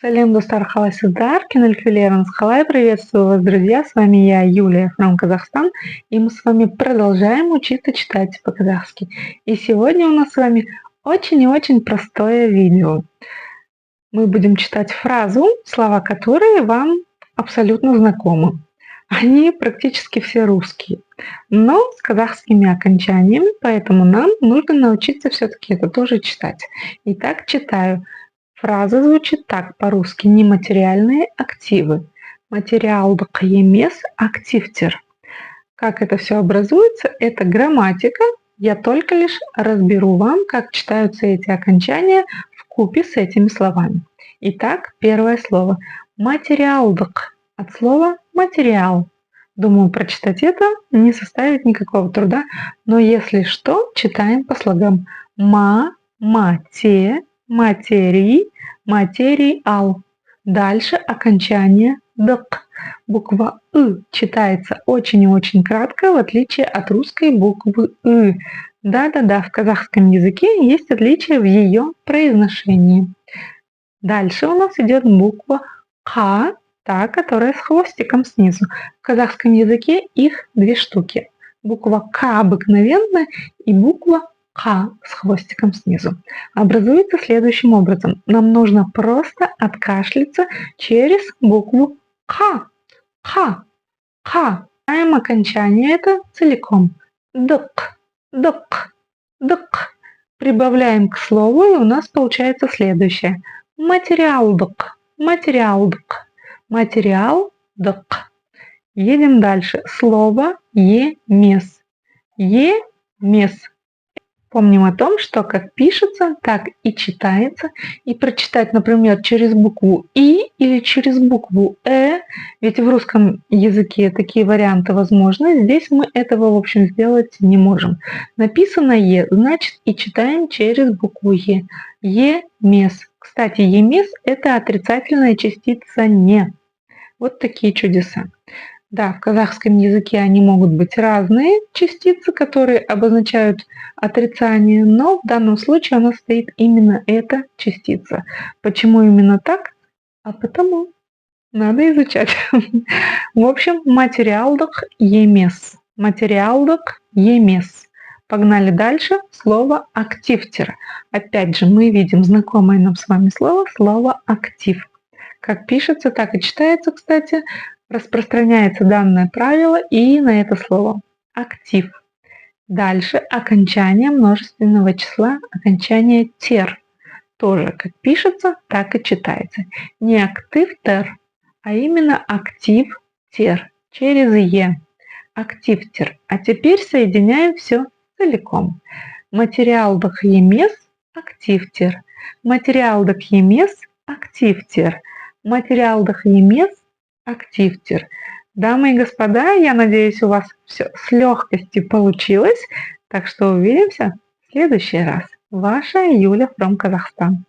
Салем, достар халайсыздар, кинель филеренс халай, приветствую вас, друзья, с вами я, Юлия, from Казахстан, и мы с вами продолжаем учиться читать по-казахски. И сегодня у нас с вами очень и очень простое видео. Мы будем читать фразу, слова которой вам абсолютно знакомы. Они практически все русские, но с казахскими окончаниями, поэтому нам нужно научиться все-таки это тоже читать. Итак, читаю. Фраза звучит так по-русски: нематериальные активы. Материалдық емес активтер. Как это все образуется? Это грамматика. Я только лишь разберу вам, как читаются эти окончания вкупе с этими словами. Итак, первое слово. Материалдық. От слова материал. Думаю, прочитать это не составит никакого труда, но если что, читаем по слогам. Мате, материи, материал. Дальше окончание дк. Буква «ы» читается очень и очень кратко, в отличие от русской буквы «ы». Да-да-да, в казахском языке есть отличие в ее произношении. Дальше у нас идет буква «ха», та, которая с хвостиком снизу. В казахском языке их две штуки. Буква «к» обыкновенная и буква «х» с хвостиком снизу. Образуется следующим образом. Нам нужно просто откашляться через букву «х». «Х». «Х». Знаем окончание это целиком. «Дк». «Дк». «Дк». Прибавляем к слову, и у нас получается следующее. Материалдық. Материалдық. Материалдық. Едем дальше. Слово «емес». «Емес». Помним о том, что как пишется, так и читается. И прочитать, например, через букву «и» или через букву «э», ведь в русском языке такие варианты возможны, здесь мы этого, в общем, сделать не можем. Написано «е», значит и читаем через букву «е». «Емес». Кстати, «емес» – это отрицательная частица «не». Вот такие чудеса. Да, в казахском языке они могут быть разные частицы, которые обозначают отрицание, но в данном случае у нас стоит именно эта частица. Почему именно так? А потому надо изучать. В общем, материалдық емес. Материалдық емес. Погнали дальше. Слово активтер. Опять же, мы видим знакомое нам с вами слово актив. Как пишется, так и читается, кстати. Распространяется данное правило и на это слово. Актив. Дальше окончание множественного числа, окончание тер. Тоже как пишется, так и читается. Не активтер, а именно активтер через е. Активтер. А теперь соединяем все целиком. Материалдық емес активтер. Материалдық емес активтер. Материалдық емес активтер. Дамы и господа, я надеюсь, у вас все с легкостью получилось. Так что увидимся в следующий раз. Ваша Юля from Казахстан.